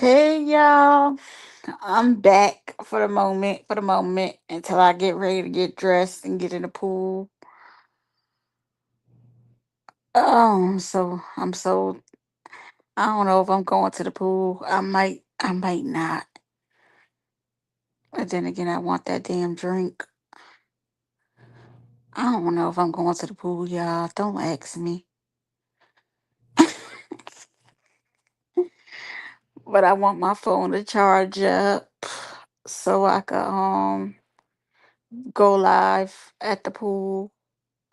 Hey y'all, I'm back for the moment until I get ready to get dressed and get in the pool. So I don't know if I'm going to the pool. I might not. But then again, I want that damn drink. I don't know if I'm going to the pool, y'all. Don't ask me. But I want my phone to charge up so I could go live at the pool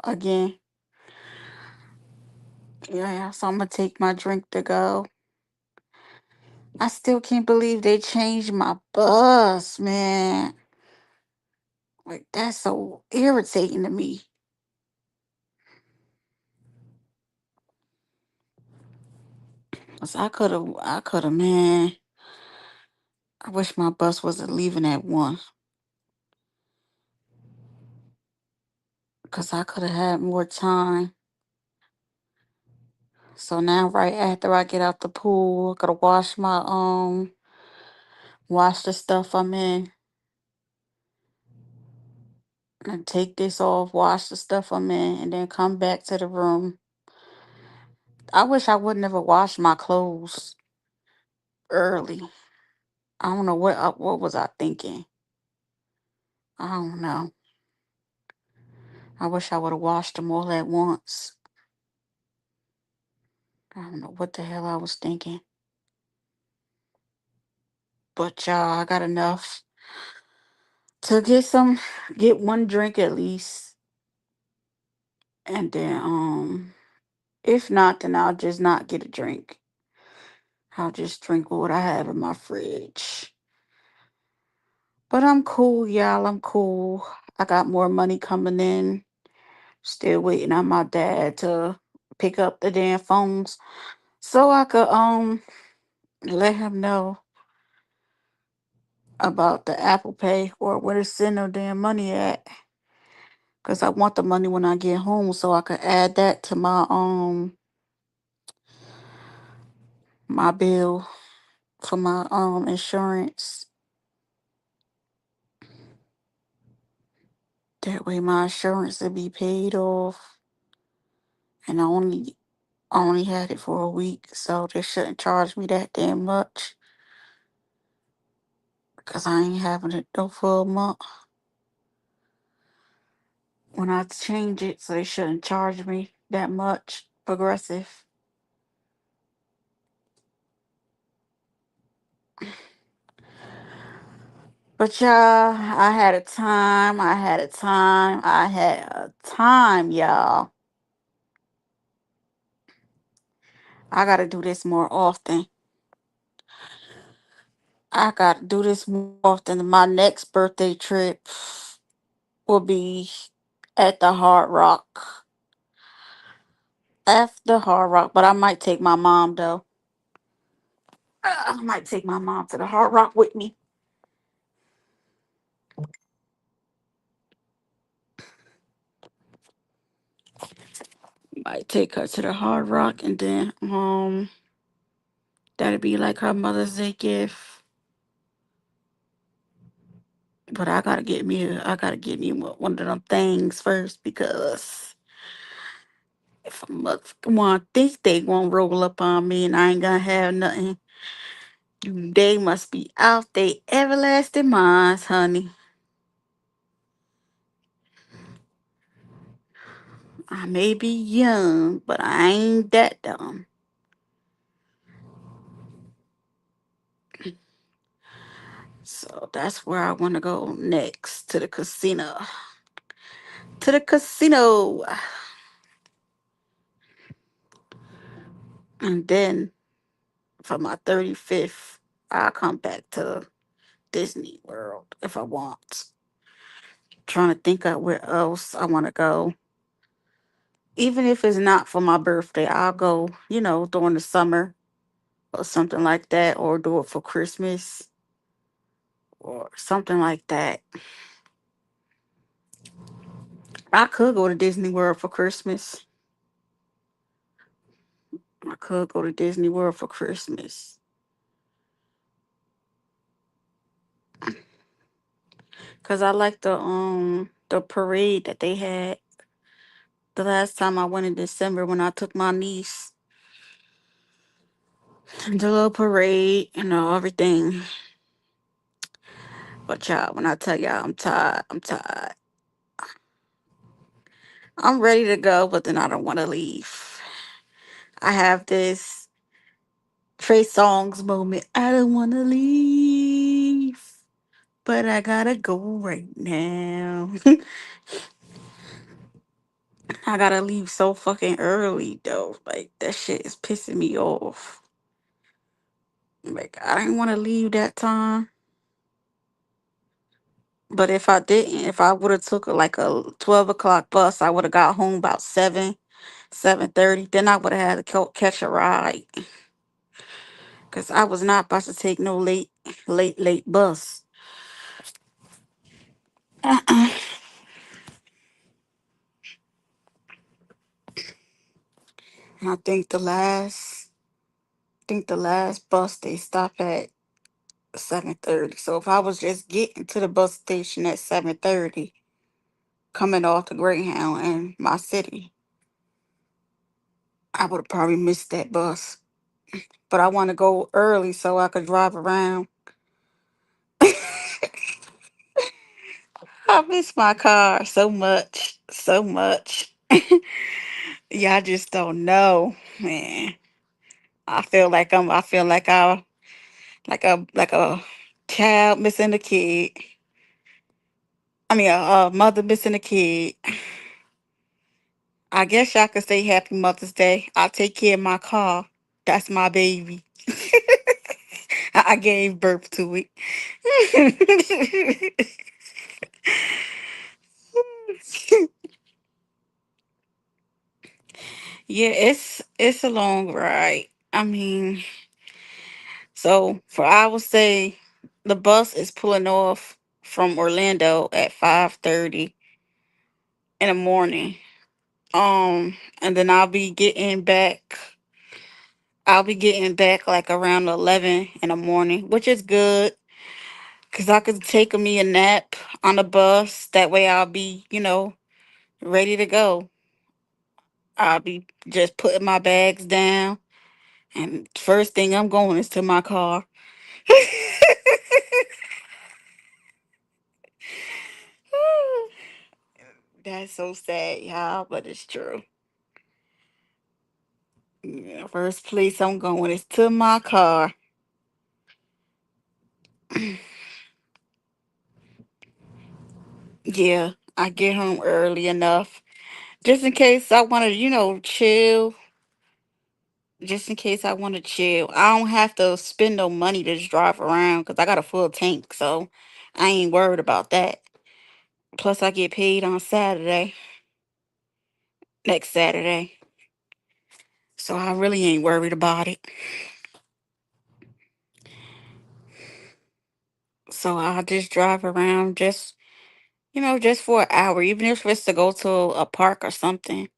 again. Yeah, so I'm gonna take my drink to go. I still can't believe they changed my bus, man. Like that's so irritating to me. 'Cause man. I wish my bus wasn't leaving at 1. 'Cause I could have had more time. So now, right after I get out the pool, I gotta wash the stuff I'm in, and take this off, wash the stuff I'm in, and then come back to the room. I wish I would never wash my clothes early. I don't know what was I thinking. I don't know. I wish I would have washed them all at once. I don't know what the hell I was thinking. But y'all, I got enough to get one drink at least. And then if not, then I'll just not get a drink. I'll just drink what I have in my fridge. But I'm cool, y'all. I'm cool. I got more money coming in. Still waiting on my dad to pick up the damn phones so I could let him know about the Apple Pay or where to send no damn money at. Cause I want the money when I get home so I could add that to my bill for my insurance. That way my insurance will be paid off. And I only had it for a week, so they shouldn't charge me that damn much. Cause I ain't having it no for a month when I change it, so they shouldn't charge me that much. Progressive. But y'all, I had a time. I had a time. I had a time, y'all. I gotta do this more often. I gotta do this more often. My next birthday trip will be at the Hard Rock. F the Hard Rock, but I might take my mom though. I might take my mom to the Hard Rock with me. Might take her to the Hard Rock, and then that'll be like her Mother's Day gift. But I gotta get me one of them things first because if a mother want think they won't roll up on me and I ain't gonna have nothing, they must be out they everlasting minds, honey. I may be young, but I ain't that dumb. So that's where I want to go next to the casino. To the casino. And then for my 35th, I'll come back to Disney World if I want. Trying to think of where else I want to go. Even if it's not for my birthday, I'll go, during the summer or something like that, or do it for Christmas or something like that. I could go to Disney World for Christmas. I could go to Disney World for Christmas. cause I like the parade that they had the last time I went in December when I took my niece. The little parade, everything. But y'all, when I tell y'all I'm tired, I'm tired. I'm ready to go, but then I don't want to leave. I have this Trey Songs moment. I don't want to leave, but I gotta go right now. I gotta leave so fucking early though. Like that shit is pissing me off. Like I didn't want to leave that time. But if I didn't, if I would have took like a 12 o'clock bus, I would have got home about 7:30. Then I would have had to catch a ride. Cause I was not about to take no late bus. Uh-uh. And I think the last bus they stop at 7:30. So if I was just getting to the bus station at 7:30, coming off the Greyhound in my city, I would have probably missed that bus. But I want to go early so I could drive around. I miss my car so much, so much. Yeah, I just don't know, man. I feel like a child missing a kid. I mean, a mother missing a kid. I guess y'all could say Happy Mother's Day. I take care of my car. That's my baby. I gave birth to it. Yeah, it's a long ride. I mean, so for I would say the bus is pulling off from Orlando at 5:30 in the morning. And then I'll be getting back like around 11 in the morning, which is good because I could take me a nap on the bus. That way I'll be, ready to go. I'll be just putting my bags down, and first thing I'm going is to my car. That's so sad, y'all, but it's true. Yeah, first place I'm going is to my car. Yeah, I get home early enough. Just in case I want to, chill. Just in case I want to chill. I don't have to spend no money to just drive around because I got a full tank. So I ain't worried about that. Plus, I get paid on Saturday, next Saturday. So I really ain't worried about it. So I'll just drive around just for an hour, even if it's to go to a park or something.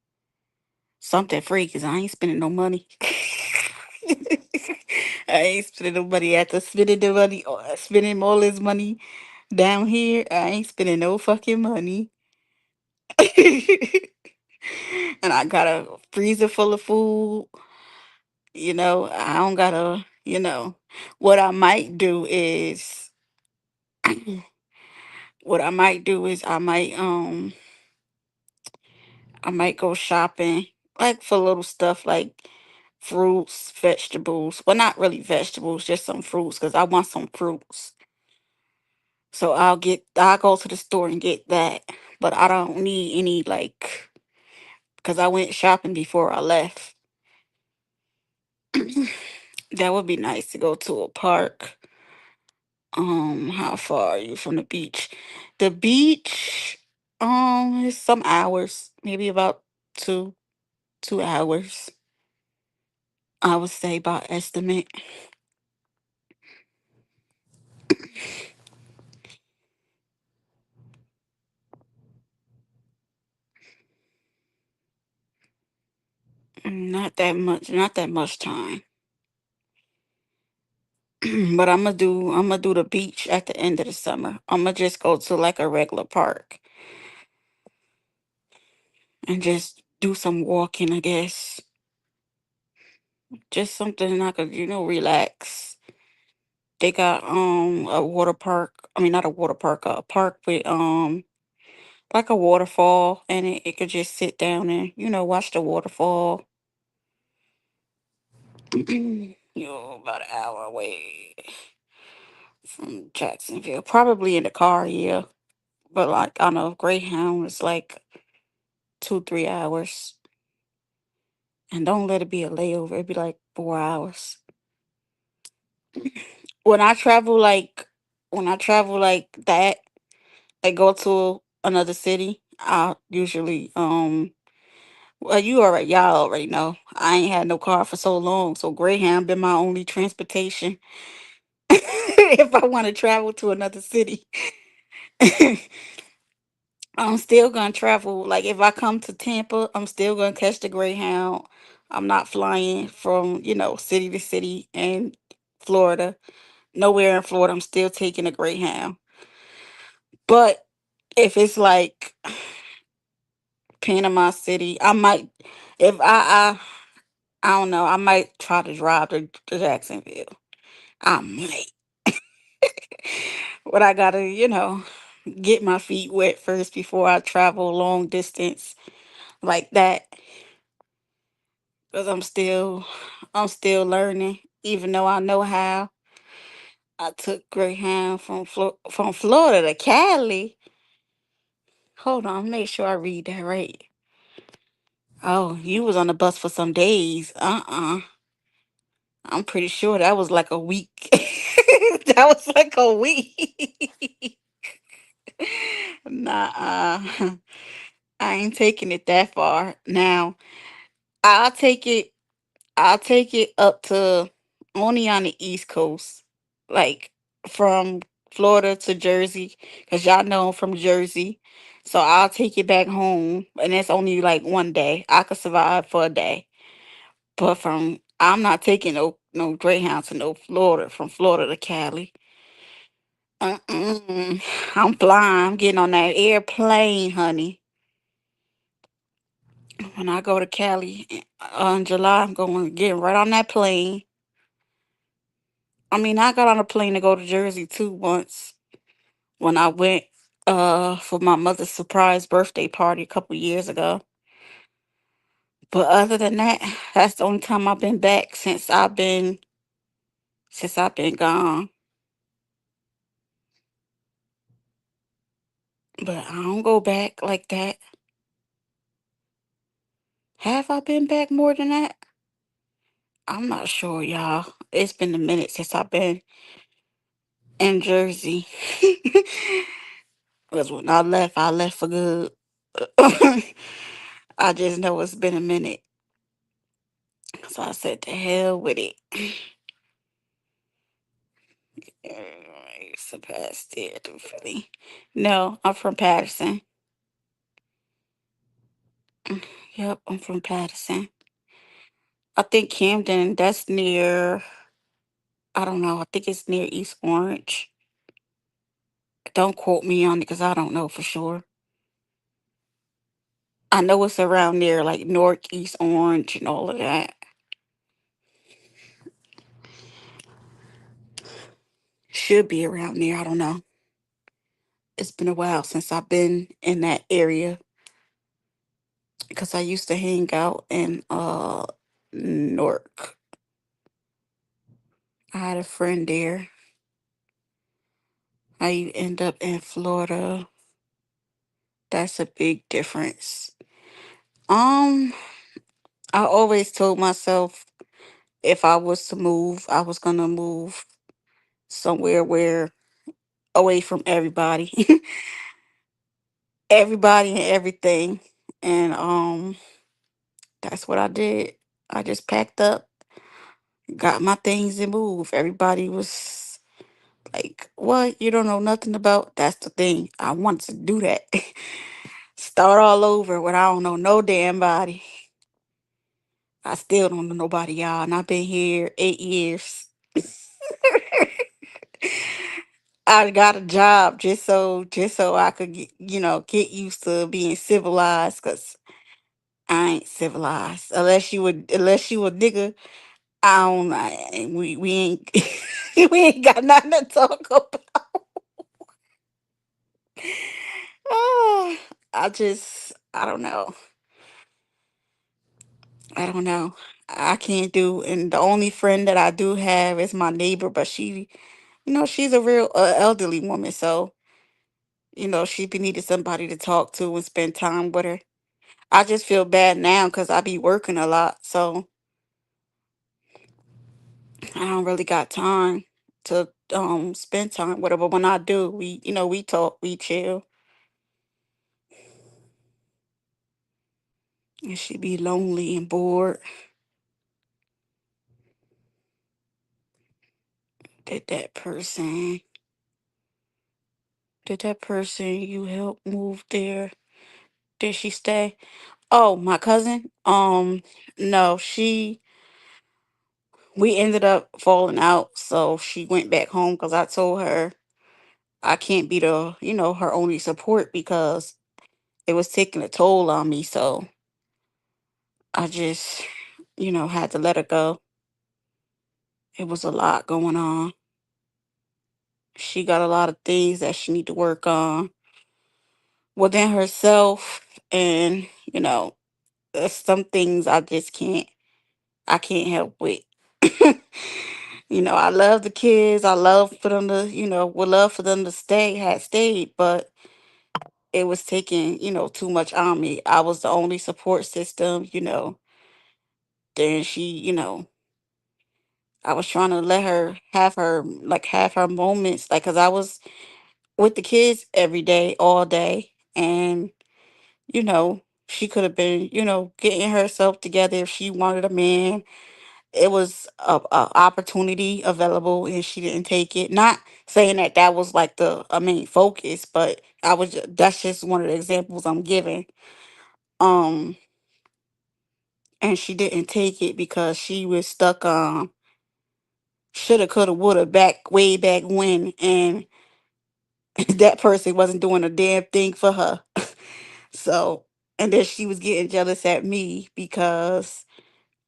Something free because I ain't spending no money. I ain't spending no money after spending the money, spending all this money down here. I ain't spending no fucking money. And I got a freezer full of food. I don't gotta, what I might do is, I might go shopping like for little stuff like fruits, vegetables. Well, not really vegetables, just some fruits because I want some fruits. So I'll go to the store and get that. But I don't need any like because I went shopping before I left. That would be nice to go to a park. How far are you from the beach? The beach, is some hours, maybe about 2 hours. I would say by estimate. Not that much time. But I'm gonna do the beach at the end of the summer. I'm gonna just go to like a regular park and just do some walking, I guess. Just something I could, relax. They got a water park. I mean, not a water park, a park with like a waterfall, and it could just sit down and watch the waterfall. About an hour away from Jacksonville, probably in the car, yeah. But like I know Greyhound is like 2 3 hours, and don't let it be a layover. It'd be like 4 hours. When I travel like when I travel like that, I go to another city. I usually well, y'all already know. I ain't had no car for so long, so Greyhound been my only transportation. If I want to travel to another city, I'm still gonna travel. Like if I come to Tampa, I'm still gonna catch the Greyhound. I'm not flying from city to city in Florida. Nowhere in Florida, I'm still taking a Greyhound. But if it's like Panama City, I might. If I don't know, I might try to drive to Jacksonville. I might. But I gotta, get my feet wet first before I travel long distance like that. Cause I'm still learning. Even though I know how, I took Greyhound from Florida to Cali. Hold on, make sure I read that right. Oh, you was on the bus for some days. I'm pretty sure that was like a week. That was like a week. Nah, I ain't taking it that far. Now, I'll take it I'll take it up to only on the East Coast, like from Florida to Jersey, because y'all know I'm from Jersey. So I'll take it back home, and it's only like one day. I could survive for a day. But I'm not taking no Greyhound to no Florida, from Florida to Cali. I'm flying. I'm getting on that airplane, honey. When I go to Cali in July, I'm going to get right on that plane. I mean, I got on a plane to go to Jersey too once when I went for my mother's surprise birthday party a couple years ago. But other than that, that's the only time I've been back since I've been gone. But I don't go back like that. Have I been back more than that? I'm not sure, y'all. It's been a minute since I've been in Jersey. Because when I left for good. I just know it's been a minute. So I said, to hell with it. Surpassed it through Philly. No, I'm from Patterson. Yep, I'm from Patterson. I think Camden, that's near, I don't know, I think it's near East Orange. Don't quote me on it because I don't know for sure. I know it's around there, like Northeast Orange and all of that. Should be around there. I don't know. It's been a while since I've been in that area because I used to hang out in Newark. I had a friend there. How you end up in Florida? That's a big difference. Um, I always told myself if I was to move, I was gonna move somewhere where away from everybody, everybody and everything, and that's what I did. I just packed up, got my things, and moved. Everybody was like, "What? You don't know nothing about?" That's the thing. I wanted to do that. Start all over when I don't know no damn body. I still don't know nobody, y'all, and I've been here 8 years. I got a job just so I could get used to being civilized, cause I ain't civilized unless you a nigga. I don't know. We ain't we ain't got nothing to talk about. Ah, I don't know. I don't know. I can't do. And the only friend that I do have is my neighbor, but she's a real elderly woman, so she be needing somebody to talk to and spend time with her. I just feel bad now because I be working a lot, so I don't really got time to spend time with her. But when I do, we talk, we chill, and she be lonely and bored. Did that person, did that person you help move there? Did she stay? Oh, my cousin. No, we ended up falling out, so she went back home because I told her I can't be her only support because it was taking a toll on me. So I just, had to let her go. It was a lot going on. She got a lot of things that she need to work on within herself, and there's some things I can't help with. I love the kids. I love for them to, would love for them to had stayed, but it was taking, too much on me. I was the only support system. Then I was trying to let her have her moments, like, cause I was with the kids every day, all day, and you know, she could have been, getting herself together if she wanted a man. It was a opportunity available, and she didn't take it. Not saying that that was like the main focus, but that's just one of the examples I'm giving. Um, and she didn't take it because she was stuck on shoulda, coulda, woulda back way back when, and that person wasn't doing a damn thing for her. So, and then she was getting jealous at me because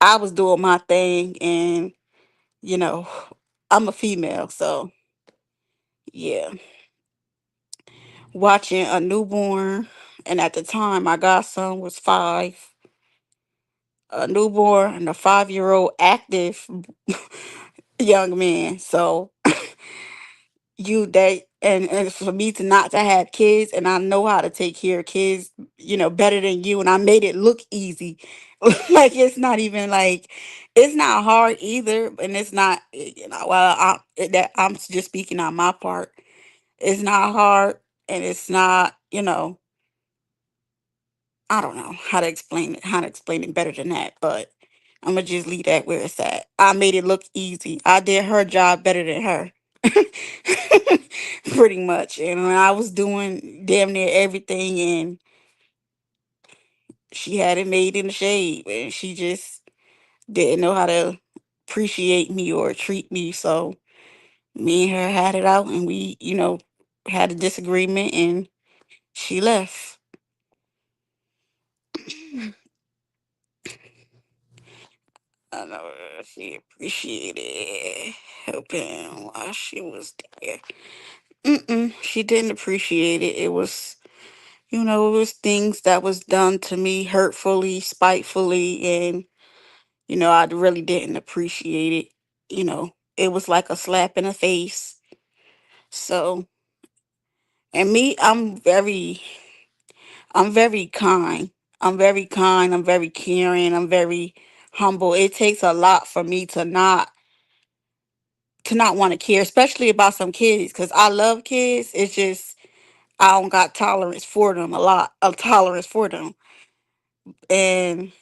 I was doing my thing, and you know, I'm a female, so yeah. Watching a newborn, and at the time my godson was 5, a newborn and a 5-year old active young man. So and for me to not to have kids, and I know how to take care of kids, better than you, and I made it look easy. Like, it's not even like it's not hard either, and it's not, well, I'm just speaking on my part. It's not hard, and it's not, I don't know how to explain it better than that, but I'm gonna just leave that where it's at. I made it look easy. I did her job better than her. Pretty much. And when I was doing damn near everything, and she had it made in the shade, and she just didn't know how to appreciate me or treat me. So me and her had it out, and we, had a disagreement, and she left. I know she appreciated helping while she was there. She didn't appreciate it. It was things that was done to me hurtfully, spitefully, and I really didn't appreciate it. It was like a slap in the face. So, and me, I'm very kind. I'm very kind. I'm very caring. I'm very humble. It takes a lot for me to not want to care, especially about some kids, because I love kids. It's just I don't got tolerance for them, a lot of tolerance for them, and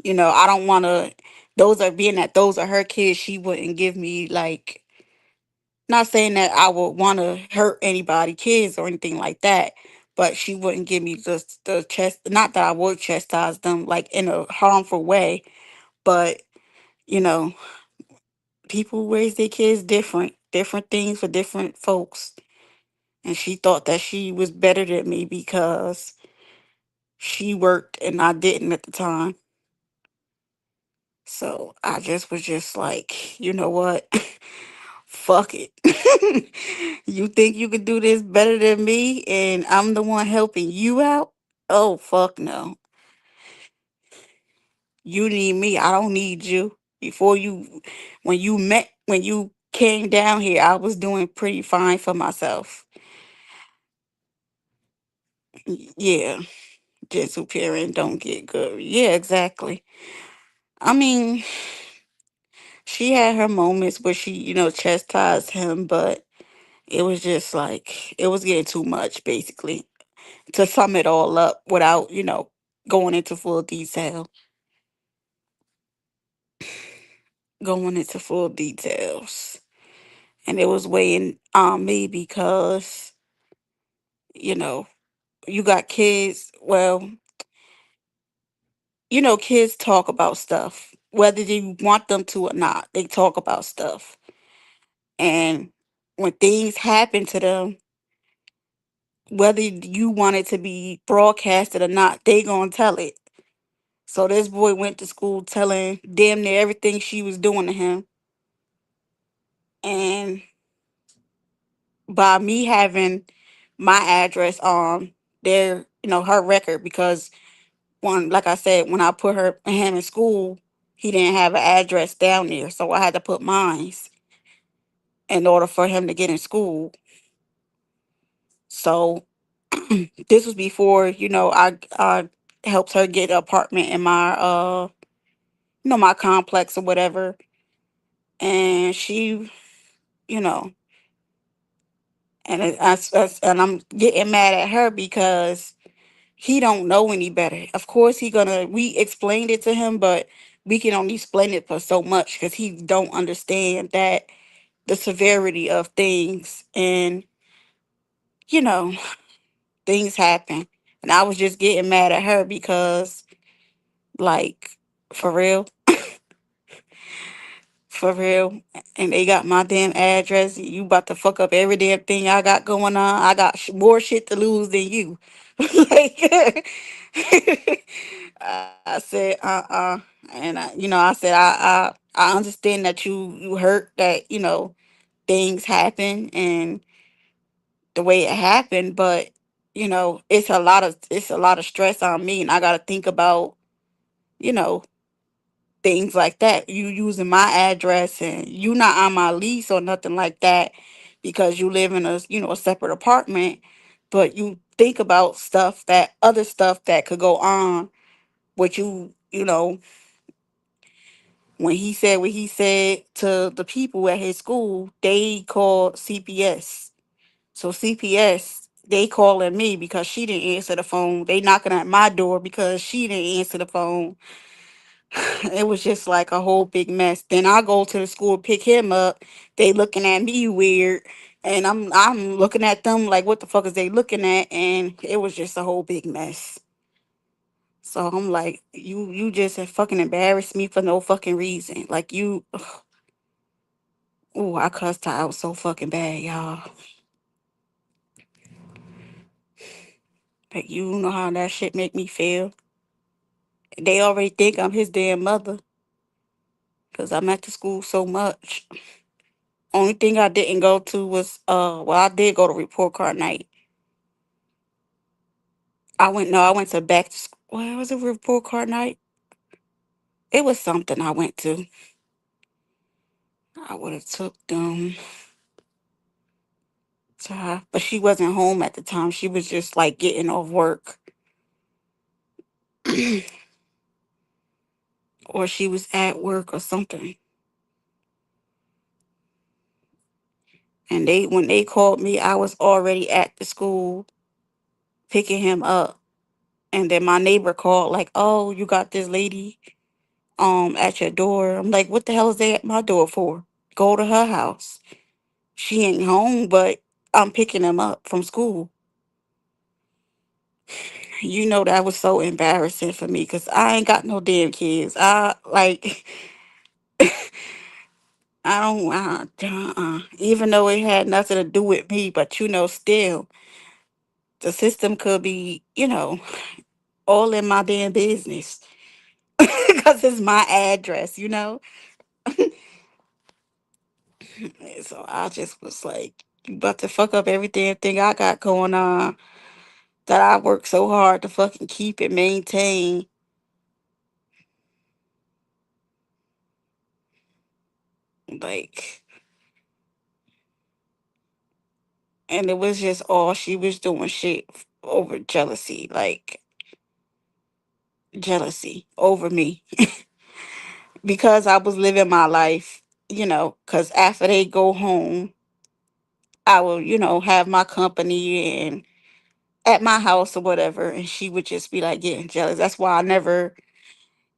I don't want to. Those are her kids. She wouldn't give me, like, not saying that I would want to hurt anybody, kids or anything like that, but she wouldn't give me the chest. Not that I would chastise them like in a harmful way, but you know, people raise their kids different things for different folks. And she thought that she was better than me because she worked and I didn't at the time. So I just was just like, you know what? Fuck it. You think you could do this better than me and I'm the one helping you out? Oh, fuck no. You need me. I don't need you. Before you, when you came down here, I was doing pretty fine for myself. Yeah, gentle parent don't get good. Yeah, exactly. I mean, she had her moments where she, chastised him, but it was just like, it was getting too much, basically. To sum it all up without, going into full detail. Going into full details. And it was weighing on me because, you know, you got kids. Well, kids talk about stuff, whether you want them to or not. They talk about stuff. And when things happen to them, whether you want it to be broadcasted or not, they gonna tell it. So this boy went to school telling damn near everything she was doing to him. And by me having my address on their, her record, because one, like I said, when I put him in school, he didn't have an address down there. So I had to put mine in order for him to get in school. So this was before, I helped her get an apartment in my my complex or whatever. And she, you know, and I'm getting mad at her because he don't know any better. Of course we explained it to him, but we can only explain it for so much because he don't understand that the severity of things. And you know things happen. And I was just getting mad at her because, like, for real, for real. And they got my damn address. You about to fuck up every damn thing I got going on. I got more shit to lose than you. Like, I said, and I said, I understand that you hurt, that things happen and the way it happened, but it's a lot of stress on me, and I got to think about you know things like that. You using my address, and you not on my lease or nothing like that, because you live in a separate apartment. But you think about other stuff that could go on with you. When he said what he said to the people at his school, they called CPS. So CPS, they calling me because she didn't answer the phone. They knocking at my door because she didn't answer the phone. It was just like a whole big mess. Then I go to the school, pick him up. They looking at me weird, and I'm looking at them like, what the fuck is they looking at? And it was just a whole big mess. So I'm like, you just have fucking embarrassed me for no fucking reason. Like you, oh, I cussed her out so fucking bad, y'all. Like, you know how that shit make me feel. They already think I'm his damn mother because I'm at the school so much. Only thing I didn't go to was well, I did go to report card night. I went to back to school. Well, was it report card night? It was something I went to. I would have took them to her, but she wasn't home at the time. She was just like getting off work, or she was at work or something. And when they called me, I was already at the school picking him up. And then my neighbor called, like, "Oh, you got this lady at your door." I'm like, "What the hell is they at my door for? Go to her house. She ain't home, but I'm picking him up from school." That was so embarrassing for me because I ain't got no damn kids. I like I don't, even though it had nothing to do with me, but still, the system could be, all in my damn business because it's my address. And so I just was like, you about to fuck up everything thing I got going on that I work so hard to fucking keep and maintain. Like, and it was just all she was doing shit over jealousy, like jealousy over me because I was living my life, because after they go home, I will, have my company and at my house or whatever. And she would just be like getting jealous. That's why I never,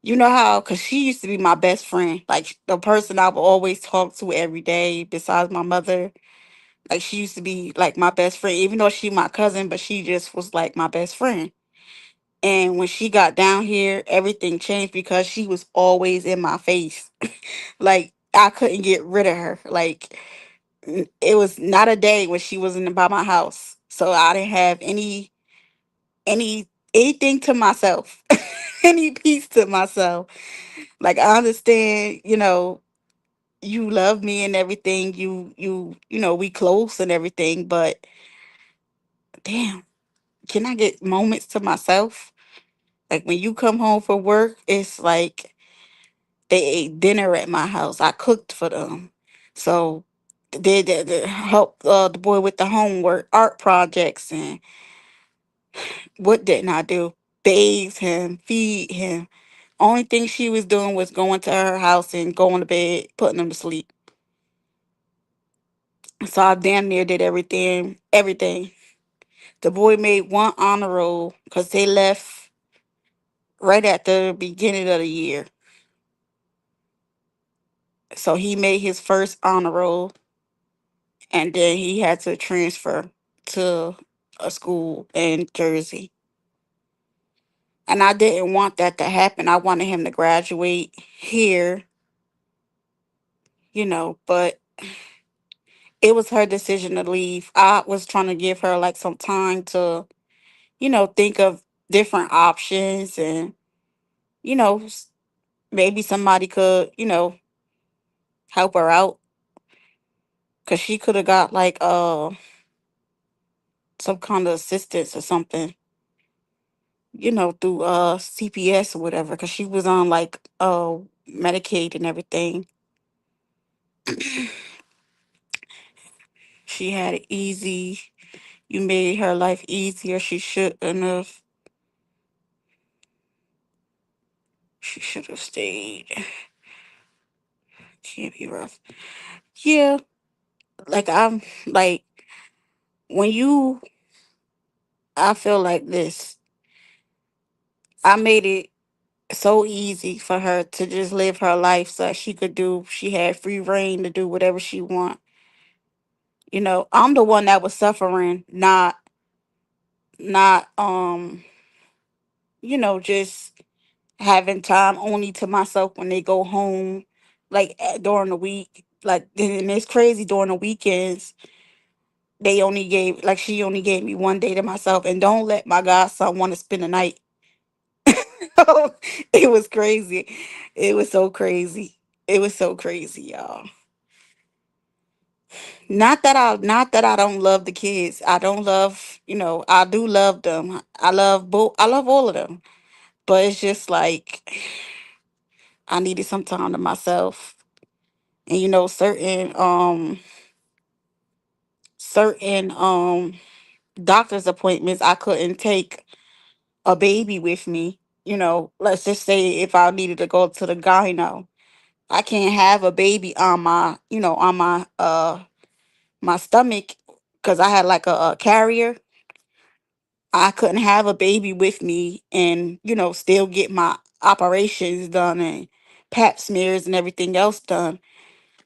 how, because she used to be my best friend, like the person I would always talk to every day besides my mother. Like she used to be like my best friend, even though she my cousin, but she just was like my best friend. And when she got down here, everything changed because she was always in my face. Like I couldn't get rid of her. Like it was not a day when she wasn't by my house. So I didn't have anything to myself. Any peace to myself. Like I understand, you love me and everything. We close and everything, but damn, can I get moments to myself? Like when you come home from work, it's like they ate dinner at my house. I cooked for them. So they help the boy with the homework, art projects, and what didn't I do? Bathe him, feed him. Only thing she was doing was going to her house and going to bed, putting him to sleep. So I damn near did everything, everything. The boy made one honor roll because they left right at the beginning of the year. So he made his first honor roll, and then he had to transfer to a school in Jersey. And I didn't want that to happen. I wanted him to graduate here, but it was her decision to leave. I was trying to give her like some time to, think of different options and, you know, s- maybe somebody could, help her out because she could have got like some kind of assistance or something, through CPS or whatever, because she was on like Medicaid and everything. She had it easy. You made her life easier. She should have stayed. Can't be rough. Yeah, like I'm like when you I feel like this. I made it so easy for her to just live her life so that she had free reign to do whatever she want. I'm the one that was suffering, not just having time only to myself when they go home, like during the week. Like, and it's crazy during the weekends. She only gave me one day to myself, and don't let my godson want to spend the night. It was crazy. It was so crazy. It was so crazy, y'all. Not that I don't love the kids. I don't love, I do love them. I love both. I love all of them. But it's just like I needed some time to myself. And certain doctor's appointments I couldn't take a baby with me. Let's just say if I needed to go to the gyno, I can't have a baby on my stomach because I had like a carrier. I couldn't have a baby with me and still get my operations done and pap smears and everything else done.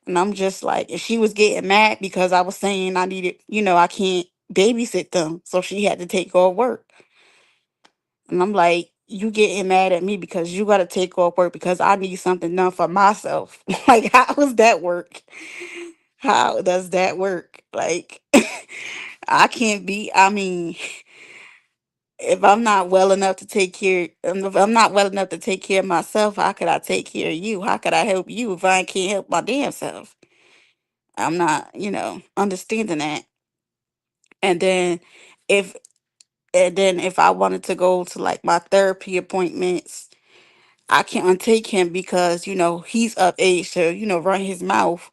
And I'm just like, and she was getting mad because I was saying I needed, I can't babysit them, so she had to take off work. And I'm like, you getting mad at me because you got to take off work because I need something done for myself. Like, how does that work? How does that work? Like, I can't be, I mean, if I'm not well enough to take care, if I'm not well enough to take care of myself, how could I take care of you? How could I help you if I can't help my damn self? I'm not, understanding that. And then if if I wanted to go to like my therapy appointments, I can't untake him because, he's of age to, run his mouth.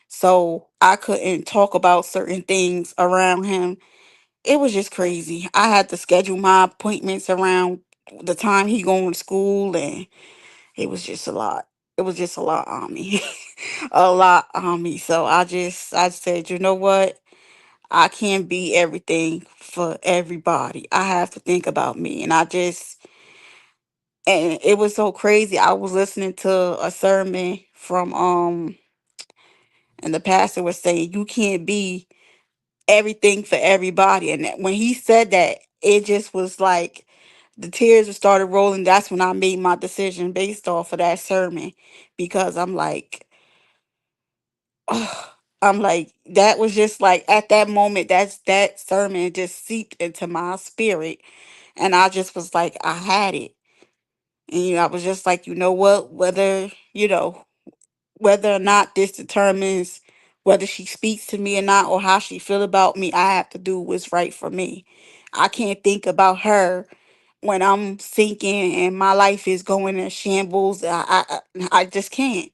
So I couldn't talk about certain things around him. It was just crazy. I had to schedule my appointments around the time he going to school, and it was just a lot. It was just a lot on me. A lot on me. So I said, you know what? I can't be everything for everybody. I have to think about me. And it was so crazy. I was listening to a sermon from and the pastor was saying you can't be everything for everybody. And when he said that, it just was like the tears started rolling. That's when I made my decision based off of that sermon, because I'm like, I'm like, that was just like at that moment, that sermon just seeped into my spirit. And I just was like, I had it. And I was just like, you know what, whether or not this determines whether she speaks to me or not, or how she feel about me, I have to do what's right for me. I can't think about her when I'm sinking and my life is going in shambles. I just can't.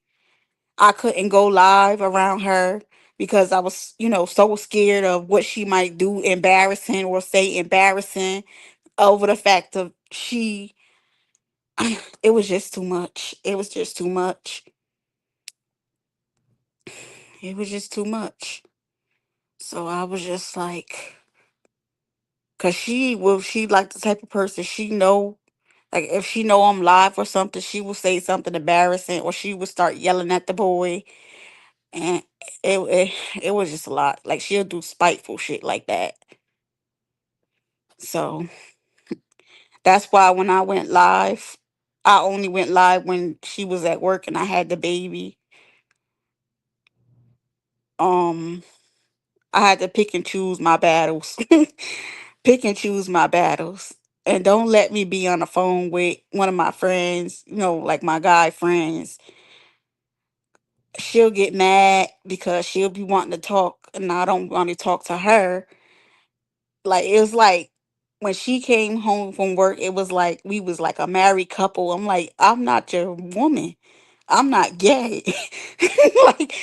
I couldn't go live around her because I was, so scared of what she might do embarrassing or say embarrassing over the fact of she. It was just too much. It was just too much. It was just too much. So I was just like, cause she like the type of person she know, like if she know I'm live or something, she will say something embarrassing or she would start yelling at the boy, and it it was just a lot. Like she'll do spiteful shit like that. So that's why when I went live, I only went live when she was at work and I had the baby. Um, I had to pick and choose my battles. Pick and choose my battles. And don't let me be on the phone with one of my friends, like my guy friends. She'll get mad because she'll be wanting to talk and I don't want to talk to her. Like it was like when she came home from work, it was like we was like a married couple. I'm like, I'm not your woman. I'm not gay. Like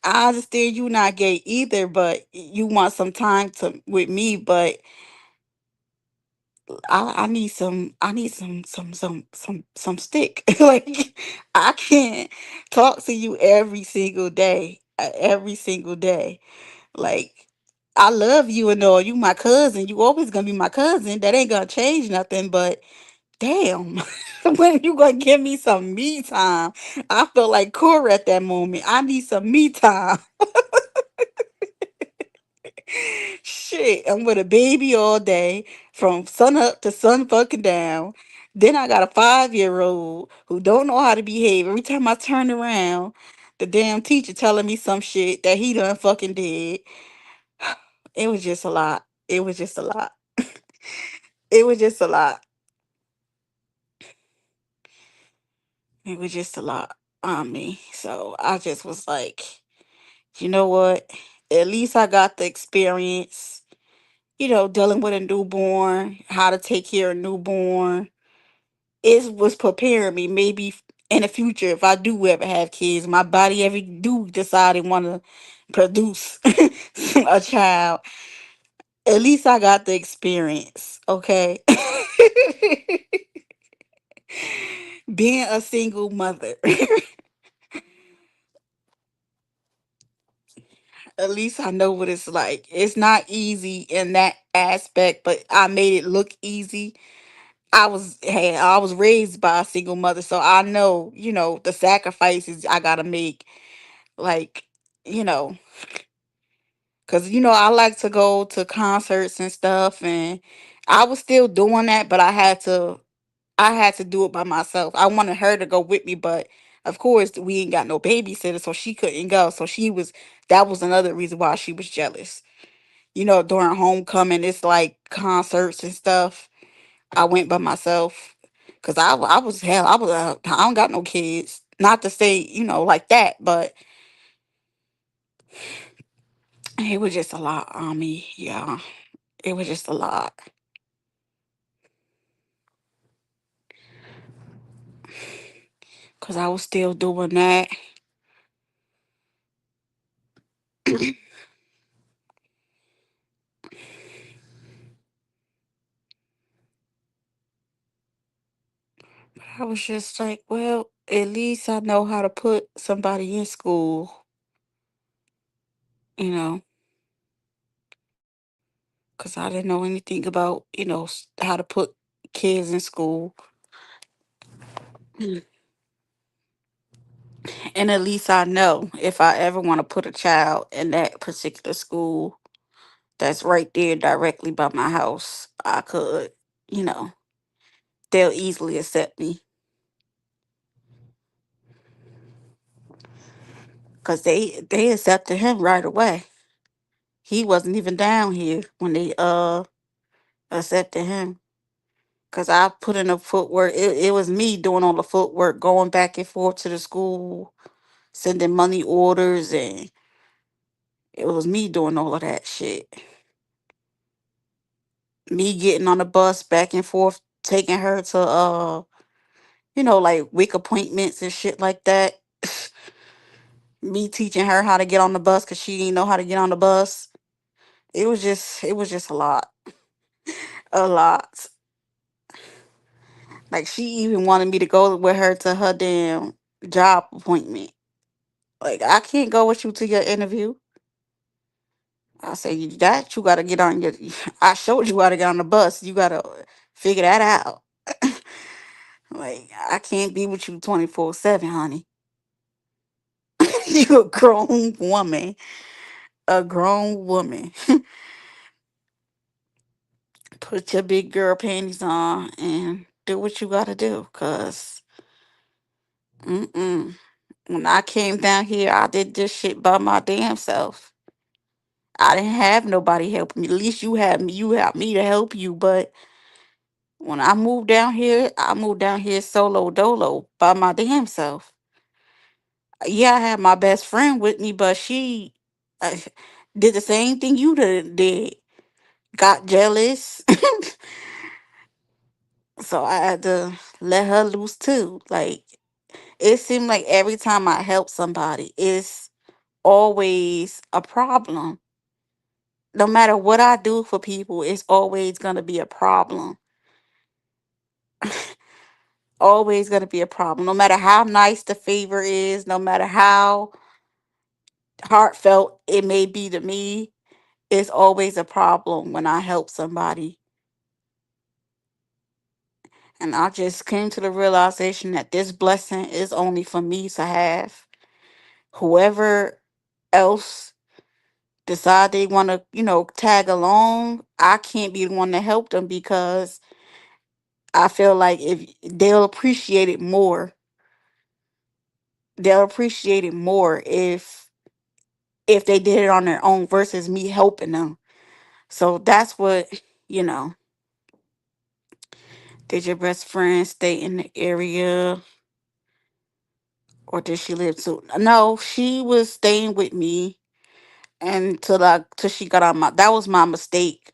I understand you not gay either, but you want some time to with me, but I need some stick. Like I can't talk to you every single day. Every single day. Like I love you and all. You my cousin. You always gonna be my cousin. That ain't gonna change nothing. But damn, when you gonna give me some me time? I feel like Cora at that moment. I need some me time. Shit, I'm with a baby all day from sun up to sun fucking down. Then I got a 5-year old who don't know how to behave. Every time I turn around, the damn teacher telling me some shit that he done fucking did. It was just a lot. It was just a lot. It was just a lot. It was just a lot on me. So I just was like, you know what? At least I got the experience, dealing with a newborn, how to take care of a newborn. It was preparing me maybe in the future if I do ever have kids, my body ever do decide and want to produce a child. At least I got the experience, okay? Being a single mother. At least I know what it's like. It's not easy in that aspect, but I made it look easy. I was raised by a single mother, so I know, the sacrifices I gotta make. Like, you know, because I like to go to concerts and stuff, and I was still doing that, but I had to. I had to do it by myself. I wanted her to go with me, but of course we ain't got no babysitter, so she couldn't go. So she was that was another reason why she was jealous. During homecoming, it's like concerts and stuff. I went by myself because I was hell. I don't got no kids. Not to say like that, but it was just a lot on me. Yeah, it was just a lot because I was still doing that. I was just like, well, at least I know how to put somebody in school, you know, because I didn't know anything about, how to put kids in school. Mm. And at least I know if I ever want to put a child in that particular school that's right there directly by my house, I could, you know, they'll easily accept me because they accepted him right away. He wasn't even down here when they accepted him. Cause I put in the footwork. It was me doing all the footwork, going back and forth to the school, sending money orders, and it was me doing all of that shit. Me getting on the bus back and forth, taking her to like week appointments and shit like that. Me teaching her how to get on the bus because she didn't know how to get on the bus. It was just a lot, a lot. Like she even wanted me to go with her to her damn job appointment. Like I can't go with you to your interview. I say that you gotta get on your. I showed you how to get on the bus. You gotta figure that out. Like I can't be with you 24/7, honey. You a grown woman, a grown woman. Put your big girl panties on and do what you gotta do. Cause mm-mm. When I came down here, I did this shit by my damn self. I didn't have nobody helping me. At least you had me. You had me to help you, but when I moved down here solo dolo by my damn self. Yeah, I had my best friend with me, but she uh, did the same thing you did. Got jealous. So I had to let her loose too. Like, it seemed like every time I help somebody, it's always a problem. No matter what I do for people, it's always going to be a problem. Always going to be a problem. No matter how nice the favor is, no matter how heartfelt it may be to me, it's always a problem when I help somebody. And I just came to the realization that this blessing is only for me to have. Whoever else decide they want to, tag along, I can't be the one to help them because I feel like if they'll appreciate it more, they'll appreciate it more if they did it on their own versus me helping them. So that's what, you know, did your best friend stay in the area or did she live too? No, she was staying with me till she got on my that was my mistake.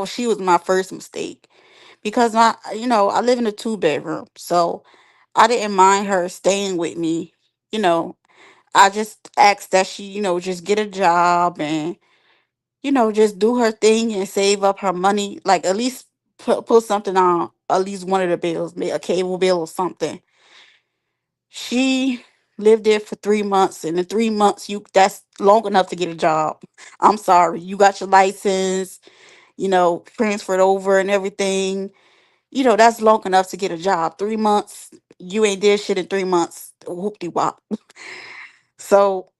She was my first mistake. Because I live in a 2 bedroom. So I didn't mind her staying with me. You know, I just asked that she, just get a job and, just do her thing and save up her money. Like at least put something on at least one of the bills, a cable bill or something. She lived there for 3 months, and in 3 months, that's long enough to get a job. I'm sorry, you got your license, transferred over and everything. That's long enough to get a job. 3 months, you ain't did shit in 3 months. Whoop de wop. So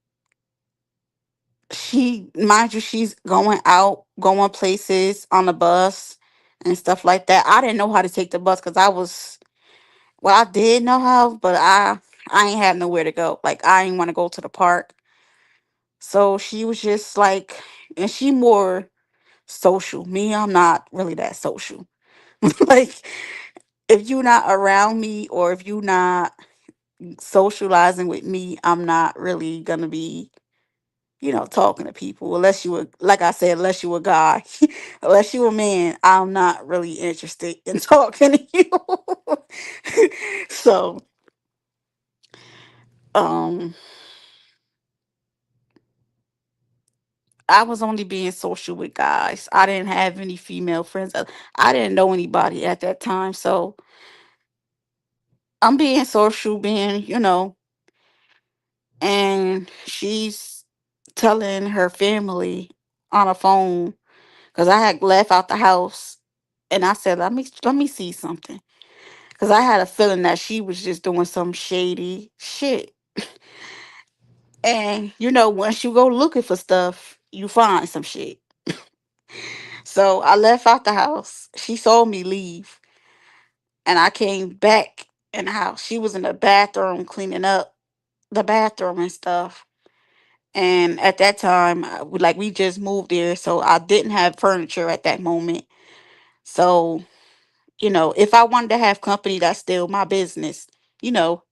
mind you, she's going out, going places on the bus and stuff like that. I didn't know how to take the bus because I was Well, I did know how, but I ain't have nowhere to go. Like I ain't want to go to the park. So she was just like, and she more social. Me, I'm not really that social. Like if you not around me or if you not socializing with me, I'm not really gonna be, talking to people unless you were, like I said, unless you a guy, unless you a man, I'm not really interested in talking to you. So, um, I was only being social with guys. I didn't have any female friends. I didn't know anybody at that time. So I'm being social, and she's telling her family on a phone because I had left out the house, and I said, let me see something, because I had a feeling that she was just doing some shady shit. And once you go looking for stuff, you find some shit. So I left out the house. She saw me leave, and I came back in the house. She was in the bathroom cleaning up the bathroom and stuff. And at that time, we just moved there, so I didn't have furniture at that moment. So if I wanted to have company, that's still my business, you know.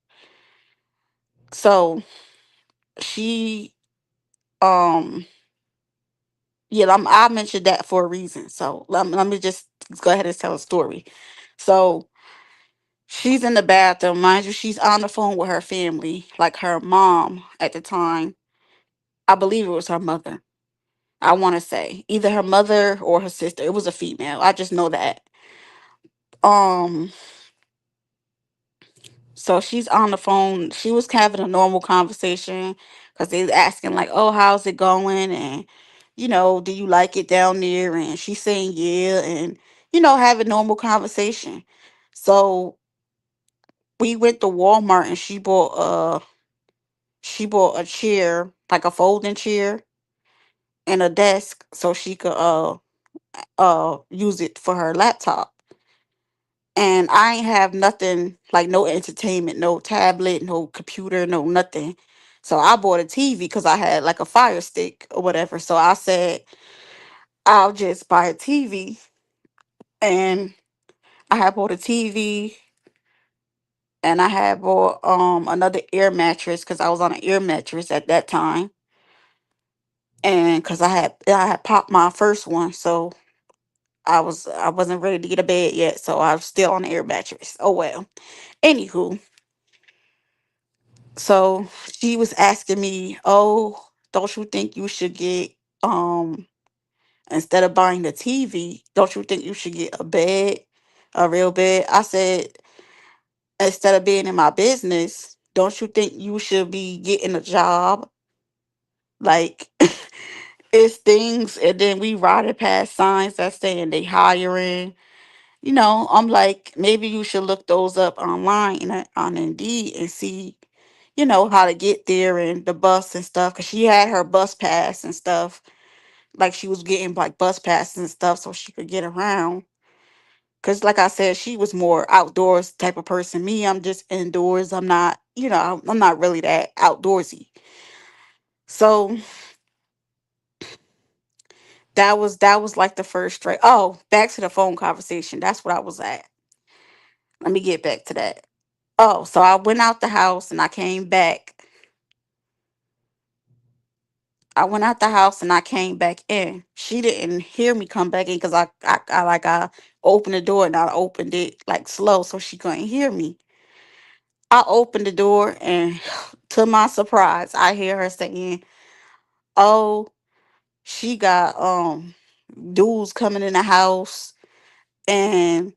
So she, um, yeah, I mentioned that for a reason. So let me just go ahead and tell a story. So she's in the bathroom, mind you. She's on the phone with her family, like her mom at the time. I believe it was her mother. I want to say either her mother or her sister. It was a female. I just know that. Um, So she's on the phone. She was having a normal conversation because they was asking like, "Oh, how's it going?" And do you like it down there? And she's saying yeah, and having normal conversation. So we went to Walmart and she bought a chair, like a folding chair, and a desk so she could use it for her laptop. And I ain't have nothing, like no entertainment, no tablet, no computer, no nothing. So I bought a TV because I had like a Fire Stick or whatever. So I said I'll just buy a TV, and I had bought a TV, and I had bought another air mattress because I was on an air mattress at that time, and because I had popped my first one, so I wasn't ready to get a bed yet, so I was still on the air mattress. Oh well. Anywho, so she was asking me, "Oh, don't you think you should get instead of buying the TV, don't you think you should get a bed, a real bed?" I said, "Instead of being in my business, don't you think you should be getting a job?" Like it's things, and then we riding past signs that saying they hiring. I'm like, maybe you should look those up online on Indeed and see, how to get there and the bus and stuff. Cause she had her bus pass and stuff. Like she was getting like bus passes and stuff so she could get around. Cause like I said, she was more outdoors type of person. Me, I'm just indoors. I'm not, I'm not really that outdoorsy. So that was like the first straight. Oh, back to the phone conversation. That's what I was at. Let me get back to that. Oh, so I went out the house and I came back. I went out the house and I came back in. She didn't hear me come back in because I opened the door and I opened it like slow so she couldn't hear me. I opened the door and to my surprise, I hear her saying, "Oh, she got dudes coming in the house, and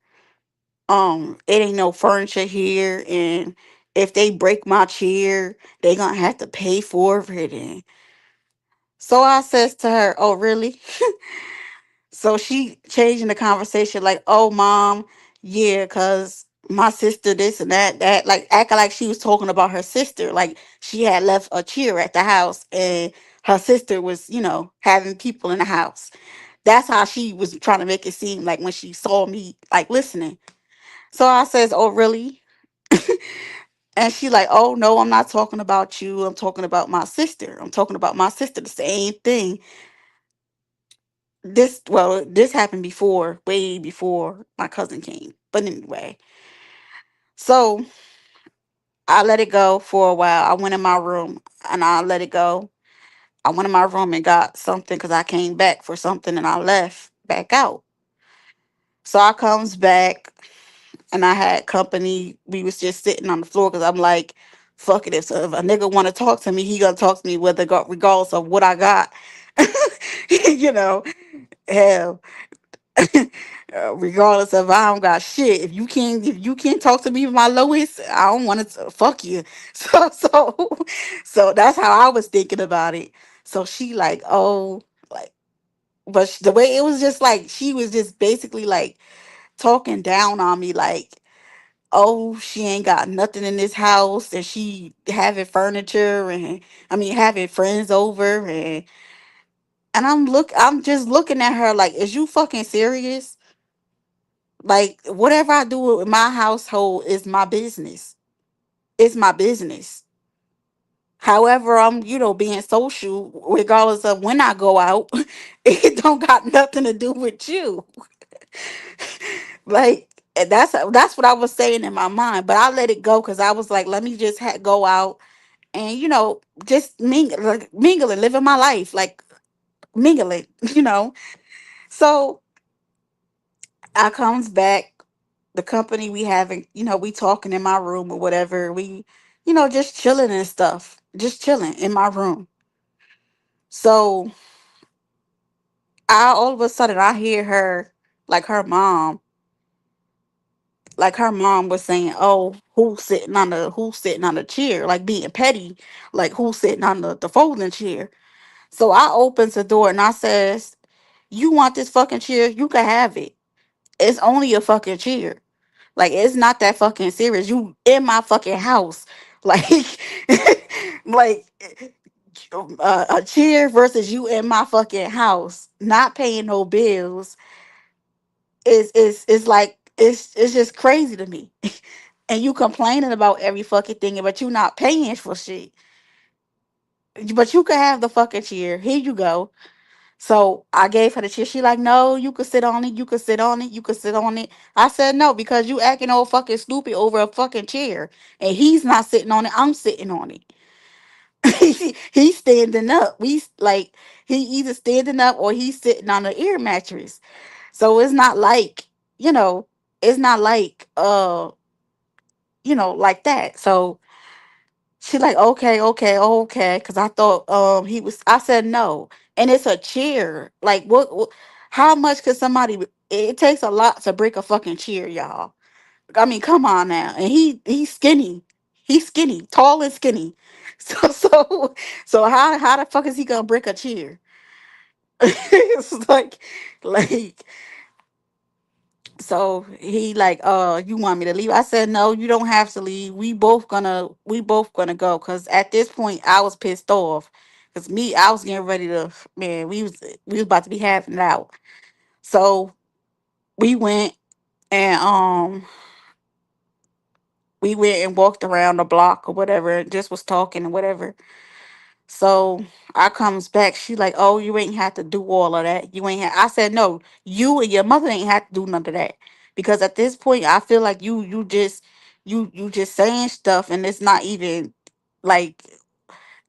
it ain't no furniture here, and if they break my chair, they gonna have to pay for it." And so I says to her, "Oh, really?" So she changing the conversation like, "Oh, mom, yeah, cause my sister this and that," like acting like she was talking about her sister, like she had left a chair at the house and her sister was, having people in the house. That's how she was trying to make it seem like when she saw me like listening. So I says, "Oh, really?" And she like, oh no, I'm not talking about you. I'm talking about my sister. I'm talking about my sister. The same thing. This happened before, way before my cousin came. But anyway, so I let it go for a while. I went in my room and I let it go. I went in my room and got something because I came back for something and I left back out. So I comes back and I had company. We was just sitting on the floor because I'm like, fuck it. If a nigga want to talk to me, he gonna talk to me whether regardless of what I got. you know, hell, regardless of I don't got shit. If you can't talk to me with my lowest, I don't want to fuck you. So that's how I was thinking about it. So she like, oh, like, but the way it was just like she was just basically like talking down on me, like, oh, she ain't got nothing in this house, and she having furniture, and I mean having friends over, and I'm just looking at her like, is you fucking serious? Like, whatever I do with my household is my business. It's my business. However, I'm, being social, regardless of when I go out, it don't got nothing to do with you. Like, and that's what I was saying in my mind, but I let it go because I was like, let me just go out and just mingling, living my life, like mingling, you know. So I comes back, the company we having, we talking in my room or whatever. We, just chilling and stuff. Just chilling in my room. So I all of a sudden I hear her, like her mom was saying, oh, who's sitting on the chair, like being petty, like who's sitting on the folding chair. So I opens the door and I says, you want this fucking chair? You can have it. It's only a fucking chair. Like, it's not that fucking serious. You in my fucking house. Like, like a chair versus you in my fucking house, not paying no bills is like it's just crazy to me. And you complaining about every fucking thing, but you not paying for shit. But you could have the fucking chair. Here you go. So I gave her the chair. She like, no, you could sit on it. You could sit on it. You could sit on it. I said no because you acting all fucking stupid over a fucking chair, and he's not sitting on it. I'm sitting on it. He's standing up. He either standing up or he's sitting on the air mattress. So it's not like you know, it's not like like that. So she like, okay, okay, okay, because I thought he was. I said no, and it's a chair. Like what? How much could somebody? It takes a lot to break a fucking chair, y'all. I mean, come on now. And he's skinny. He's skinny, tall and skinny. So how the fuck is he gonna break a chair? It's like so he like, you want me to leave? I said, no, you don't have to leave. We both gonna go. Cause at this point I was pissed off. Cause me, I was getting ready to, man, we was about to be having it out. So we went and we went and walked around the block or whatever, and just was talking and whatever. So I comes back, she like, oh, you ain't have to do all of that. I said, no, you and your mother ain't have to do none of that. Because at this point I feel like you just saying stuff and it's not even like,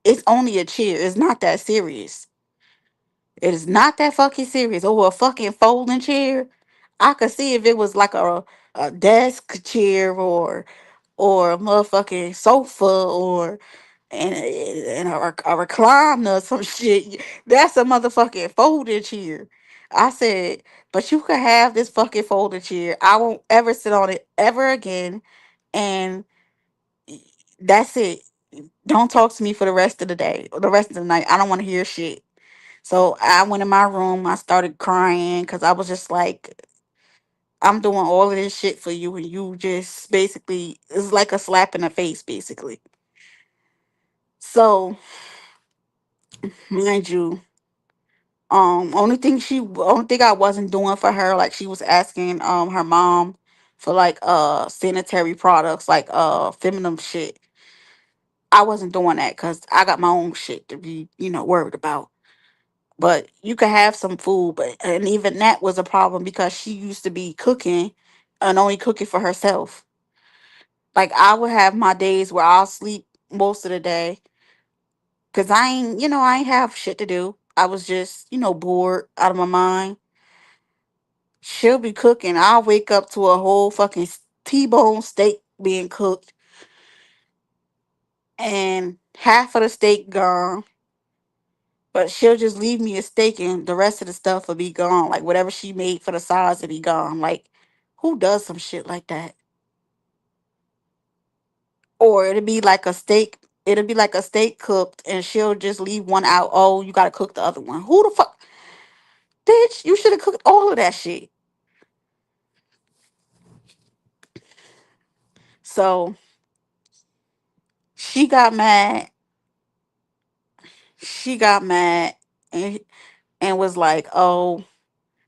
it's only a cheer. It's not that serious. It is not that fucking serious. Or a fucking folding chair. I could see if it was like a desk chair or a motherfucking sofa or and a recliner or some shit. That's a motherfucking folding chair. I said, but you could have this fucking folding chair. I won't ever sit on it ever again. And that's it. Don't talk to me for the rest of the day or the rest of the night. I don't want to hear shit. So I went in my room. I started crying because I was just like, I'm doing all of this shit for you, and you just basically, it's like a slap in the face, basically. So, mind you, only thing I wasn't doing for her, like she was asking her mom for like sanitary products, like feminine shit. I wasn't doing that because I got my own shit to be, worried about. But you could have some food, but and even that was a problem because she used to be cooking and only cooking for herself. Like I would have my days where I'll sleep most of the day because I ain't have shit to do. I was just, bored out of my mind. She'll be cooking. I'll wake up to a whole fucking T-bone steak being cooked and half of the steak gone. But she'll just leave me a steak and the rest of the stuff will be gone. Like whatever she made for the sides will be gone. Like who does some shit like that? Or it'll be like a steak cooked and she'll just leave one out. Oh, you gotta cook the other one. Who the fuck, bitch, you should have cooked all of that shit. So she got mad. She got mad and was like, "Oh,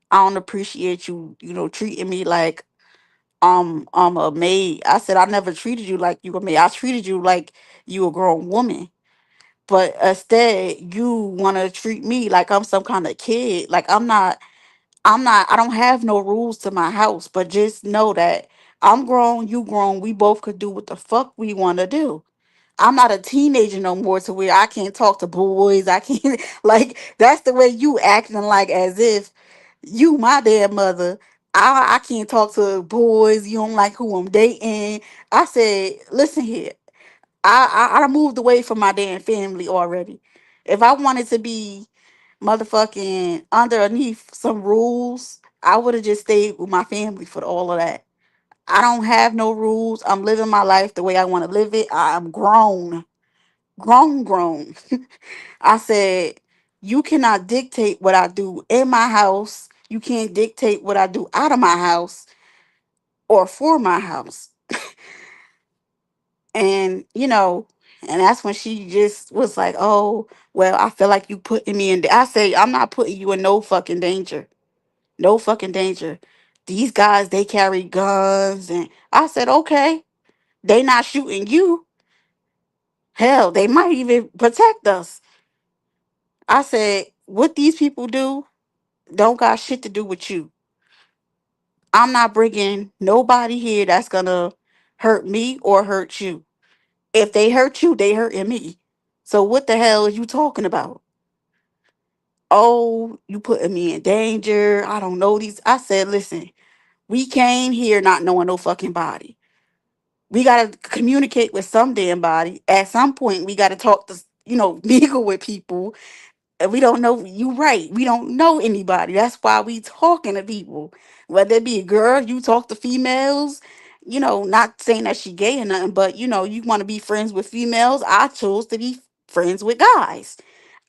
I don't appreciate you, treating me like I'm a maid." I said, "I never treated you like you a maid. I treated you like you a grown woman. But instead, you want to treat me like I'm some kind of kid. Like I don't have no rules to my house, but just know that I'm grown, you grown, we both could do what the fuck we want to do. I'm not a teenager no more to where I can't talk to boys. I can't like that's the way you acting like as if you my damn mother. I can't talk to boys. You don't like who I'm dating. I said, listen here. I moved away from my damn family already. If I wanted to be motherfucking underneath some rules, I would have just stayed with my family for all of that. I don't have no rules. I'm living my life the way I want to live it. I'm grown. Grown, grown. I said, you cannot dictate what I do in my house. You can't dictate what I do out of my house or for my house. And, and that's when she just was like, oh, well, I feel like you putting me in. I say, I'm not putting you in no fucking danger. No fucking danger. These guys, they carry guns. And I said, okay, they not shooting you. Hell, they might even protect us. I said, what these people do don't got shit to do with you. I'm not bringing nobody here that's gonna hurt me or hurt you. If they hurt you, they hurting me. So what the hell are you talking about? Oh, you putting me in danger. I don't know these. I said, listen, we came here not knowing no fucking body. We gotta communicate with some damn body. At some point, we gotta talk to, mingle with people. And we don't know, you right. We don't know anybody. That's why we talking to people. Whether it be a girl, you talk to females, not saying that she gay or nothing, but you want to be friends with females. I chose to be friends with guys.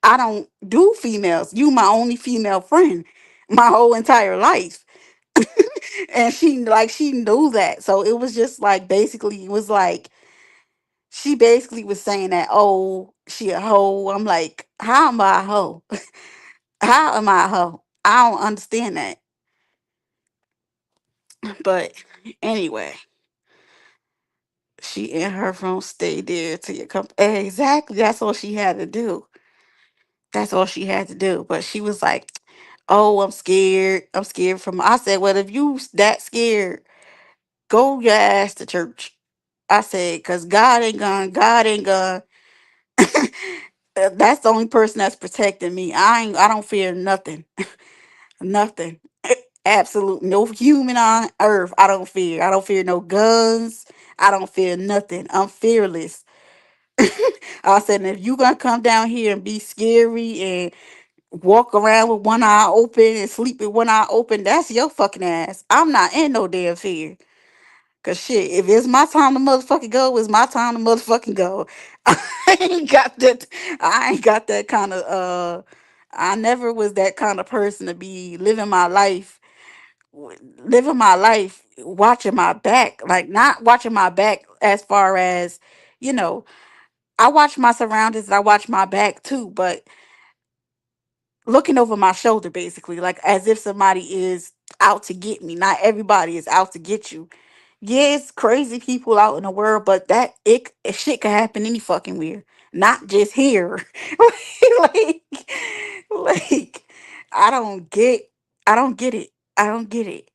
I don't do females. You my only female friend my whole entire life. And she knew that. So it was just like basically it was like she basically was saying that, oh, she a hoe. I'm like, how am I a hoe? How am I a hoe? I don't understand that. But anyway, she in her room stayed there till you come. Exactly. That's all she had to do. That's all she had to do. But she was like, oh, I'm scared. I'm scared from. I said, well, if you that scared, go your ass to church. I said, cause God ain't gonna. God ain't gonna. That's the only person that's protecting me. I don't fear nothing. Nothing. Absolute no human on earth. I don't fear. I don't fear no guns. I don't fear nothing. I'm fearless. I said, if you gonna come down here and be scary and walk around with one eye open and sleep with one eye open, that's your fucking ass. I'm not in no damn fear. Cause shit, if it's my time to motherfucking go, it's my time to motherfucking go. I ain't got that. I ain't got that kind of. I never was that kind of person to be living my life watching my back, like not watching my back as far as, you know, I watch my surroundings, I watch my back too, but looking over my shoulder basically, like as if somebody is out to get me. Not everybody is out to get you. Yeah, it's crazy people out in the world, but shit could happen any fucking where, not just here. like, like, I don't get, I don't get it. I don't get it.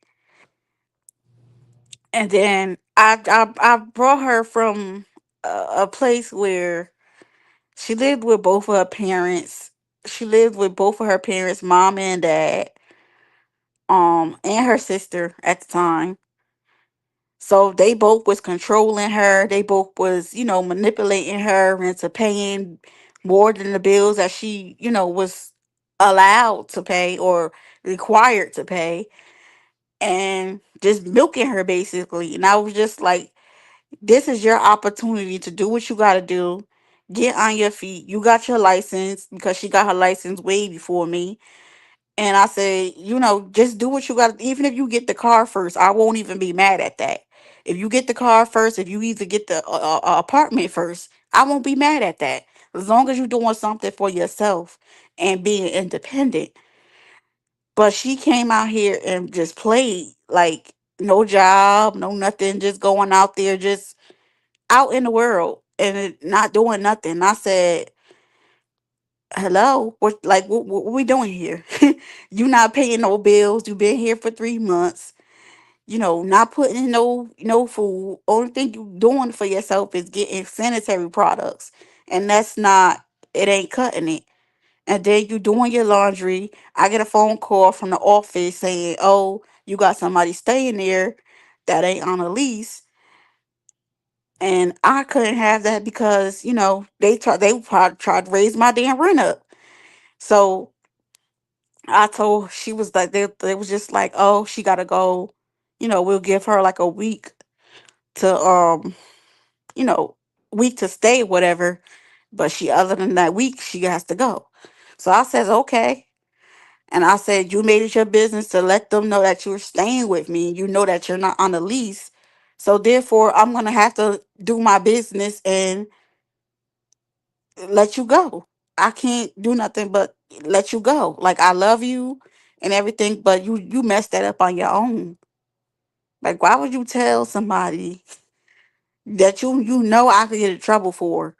And then I brought her from a place where she lived with both of her parents. She lived with both of her parents, mom and dad, and her sister at the time. So they both was controlling her. They both was, manipulating her into paying more than the bills that she, was allowed to pay or required to pay, and just milking her basically. And I was just like, this is your opportunity to do what you got to do. Get on your feet. You got your license because she got her license way before me. And I said, just do what you got. Even if you get the car first, I won't even be mad at that. If you get the car first, if you either get the apartment first, I won't be mad at that. As long as you're doing something for yourself and being independent. But she came out here and just played like no job, no nothing, just going out there, just out in the world and not doing nothing. I said, hello, what we doing here? You not paying no bills. You been here for 3 months. Not putting in no food. Only thing you doing for yourself is getting sanitary products, and that's not. It ain't cutting it. And then you doing your laundry. I get a phone call from the office saying, "Oh, you got somebody staying there that ain't on a lease." And I couldn't have that because they tried to raise my damn rent up. So I told she was like they was just like, oh, she gotta go, we'll give her like a week to you know week to stay, whatever, but she other than that week she has to go. So I says, okay. And I said, you made it your business to let them know that you're staying with me, you know that you're not on a lease, so therefore I'm gonna have to do my business and let you go. I can't do nothing but let you go. Like, I love you and everything, but you messed that up on your own. Like, why would you tell somebody that you know I could get in trouble for,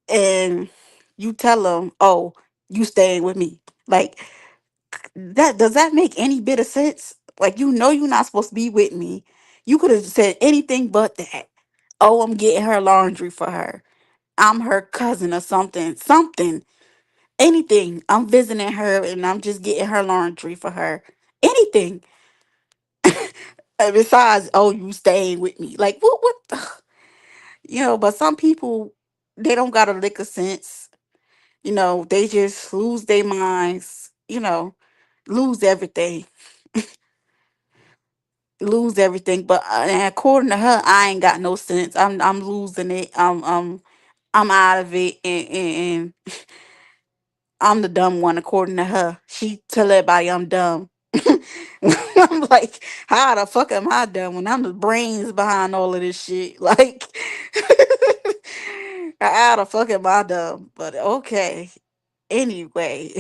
and you tell them, "Oh, you staying with me." Like, that does that make any bit of sense? Like, you're not supposed to be with me. You could have said anything but that. Oh, I'm getting her laundry for her. I'm her cousin or something. Something. Anything. I'm visiting her and I'm just getting her laundry for her. Anything. Besides, oh, you staying with me. Like, what the, but some people, they don't got a lick of sense. They just lose their minds, lose everything. Lose everything. But and according to her, I ain't got no sense. I'm losing it. I'm out of it, and I'm the dumb one according to her. She tell everybody I'm dumb. I'm like, how the fuck am I dumb when I'm the brains behind all of this shit? Like, how the fuck am I dumb? But okay. Anyway,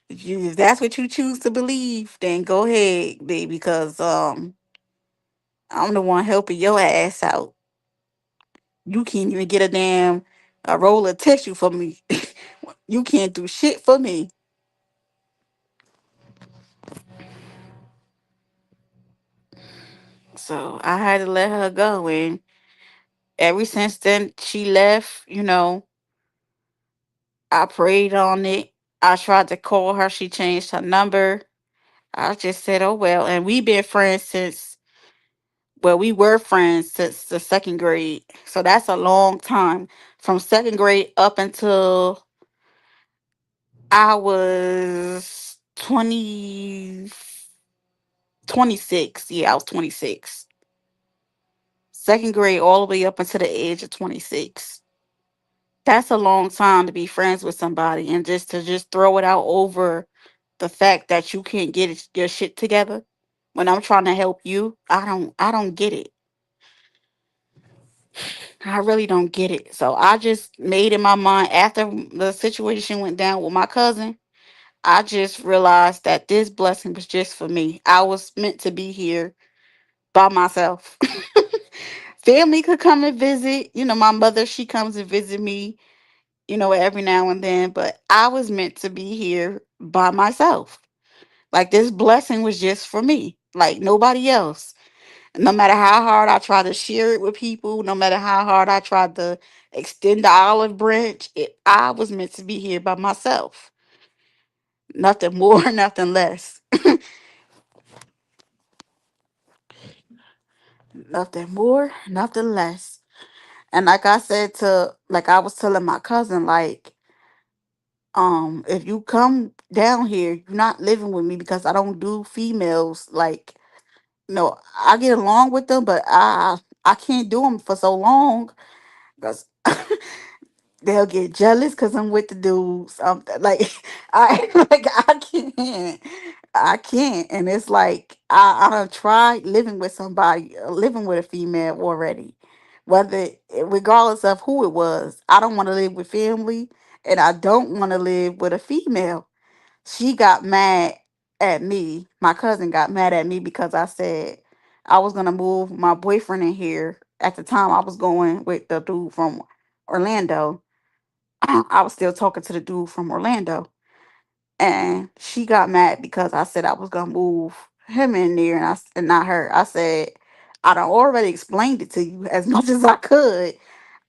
if that's what you choose to believe, then go ahead, baby, because I'm the one helping your ass out. You can't even get a roll of tissue for me. You can't do shit for me. So I had to let her go. And ever since then, she left, I prayed on it. I tried to call her. She changed her number. I just said, oh, well. And we've been friends we were friends since the second grade. So that's a long time. From second grade up until I was 26. Yeah, I was 26. Second grade all the way up until the age of 26. That's a long time to be friends with somebody and just throw it out over the fact that you can't get your shit together when I'm trying to help you. I don't get it. I really don't get it. So I just made in my mind after the situation went down with my cousin, I just realized that this blessing was just for me. I was meant to be here by myself. Family could come and visit. You know, my mother, she comes and visit me, you know, every now and then, but I was meant to be here by myself. Like this blessing was just for me, like nobody else. No matter how hard I tried to share it with people, no matter how hard I tried to extend the olive branch, I was meant to be here by myself. Nothing more, nothing less. Nothing more, nothing less. And like I said like I was telling my cousin, like, if you come down here, you're not living with me because I don't do females. Like, no, I get along with them, but I can't do them for so long because they'll get jealous because I'm with the dudes. Like I like I can't, and it's like I done tried living with somebody, living with a female already, whether regardless of who it was. I don't want to live with family, and I don't want to live with a female. She got mad at me. My cousin got mad at me because I said I was gonna move my boyfriend in here. At the time, I was going with the dude from Orlando. I was still talking to the dude from Orlando, and she got mad because I said I was gonna move him in there, and not her. I said I done already explained it to you as much as I could.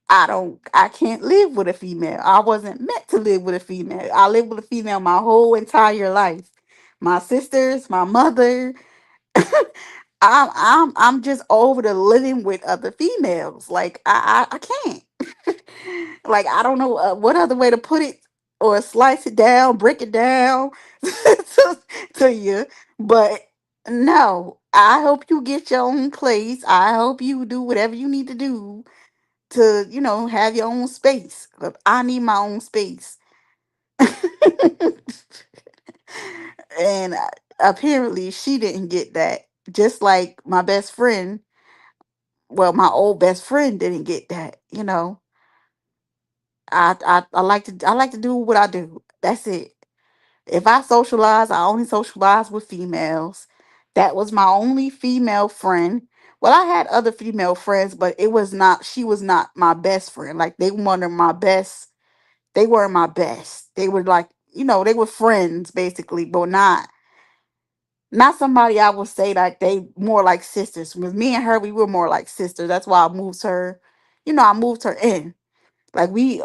I can't live with a female. I wasn't meant to live with a female. I lived with a female my whole entire life. My sisters, my mother. I'm just over the living with other females. Like I can't. Like I don't know what other way to put it or slice it down, break it down to you. But no, I hope you get your own place. I hope you do whatever you need to do to, have your own space. 'Cause I need my own space. And apparently she didn't get that. Just like my best friend, well, my old best friend didn't get that. I like to do what I do. That's it. If I socialize, I only socialize with females. That was my only female friend. Well, I had other female friends, but she was not my best friend. Like they weren't my best. They were my best. They were like, they were friends basically, but not somebody I would say like they more like sisters. With me and her, we were more like sisters. That's why I moved her. I moved her in. Like we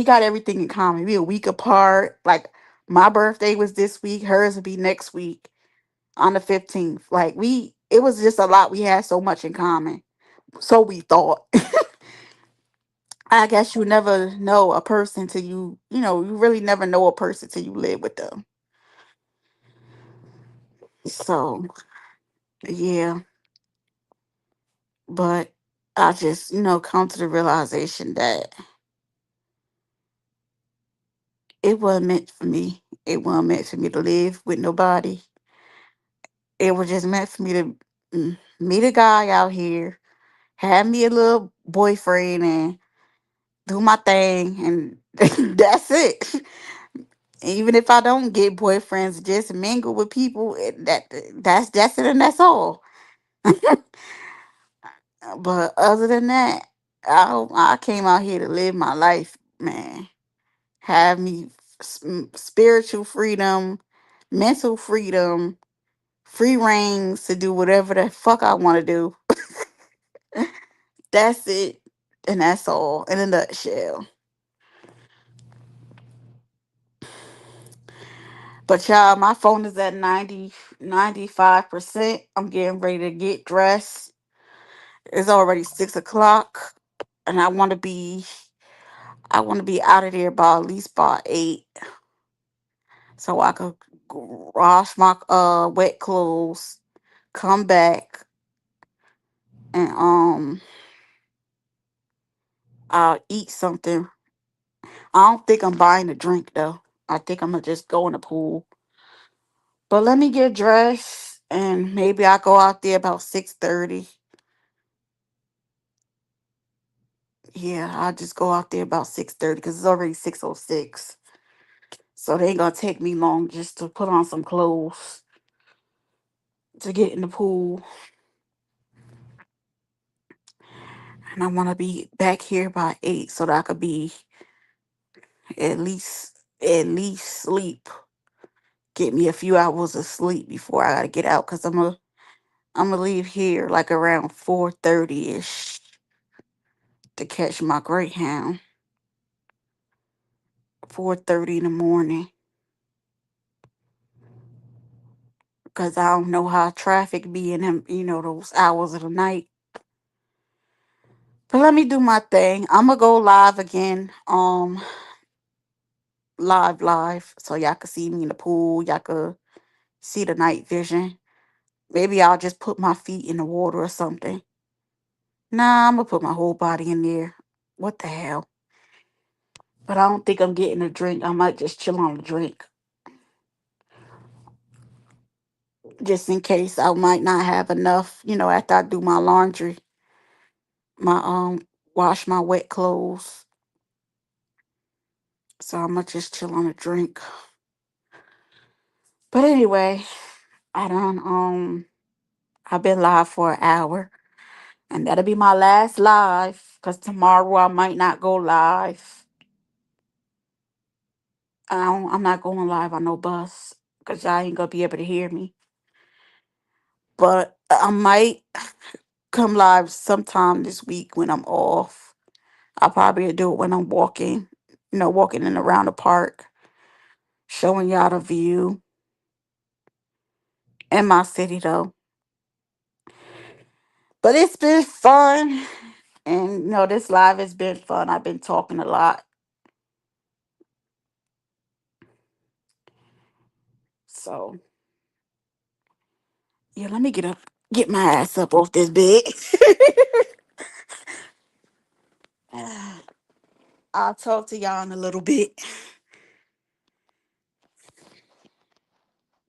got everything in common. We a week apart. Like my birthday was this week. Hers will be next week on the 15th. Like it was just a lot. We had so much in common. So we thought. I guess you never know a person till you really never know a person till you live with them. So yeah, but I just come to the realization that it wasn't meant for me. It wasn't meant for me to live with nobody. It was just meant for me to meet a guy out here, have me a little boyfriend, and do my thing, and that's it. Even if I don't get boyfriends, just mingle with people. That's it, and that's all. But other than that, I came out here to live my life, man. Have me spiritual freedom, mental freedom, free reigns to do whatever the fuck I want to do. That's it, and that's all in a nutshell. But y'all, my phone is at 95%. I'm getting ready to get dressed. It's already 6 o'clock, and I want to be out of there by at least by 8, so I could wash my wet clothes, come back, and I'll eat something. I don't think I'm buying a drink though. I think I'm gonna just go in the pool. But let me get dressed, and maybe I'll go out there about 6:30. Yeah, I'll just go out there about 6:30 because it's already 6:06. So they ain't gonna take me long just to put on some clothes to get in the pool. And I want to be back here by 8 so that I could be at least sleep. Get me a few hours of sleep before I gotta get out because I'm gonna leave here like around 4:30 ish to catch my Greyhound. 4:30 in the morning because I don't know how traffic be in them, those hours of the night. But let me do my thing. I'm gonna go live again. Live, so y'all can see me in the pool. Y'all could see the night vision. Maybe I'll just put my feet in the water or something. Nah, I'm gonna put my whole body in there. What the hell? But I don't think I'm getting a drink. I might just chill on a drink. Just in case I might not have enough, after I do my laundry, my wash my wet clothes. So I'm gonna just chill on a drink. But anyway, I don't I've been live for an hour. And that'll be my last live. Cause tomorrow I might not go live. I'm not going live on no bus. Cause y'all ain't gonna be able to hear me. But I might come live sometime this week when I'm off. I'll probably do it when I'm walking, walking in around the park, showing y'all the view in my city though. But it's been fun. And this live has been fun. I've been talking a lot. So yeah, let me get my ass up off this bed. I'll talk to y'all in a little bit.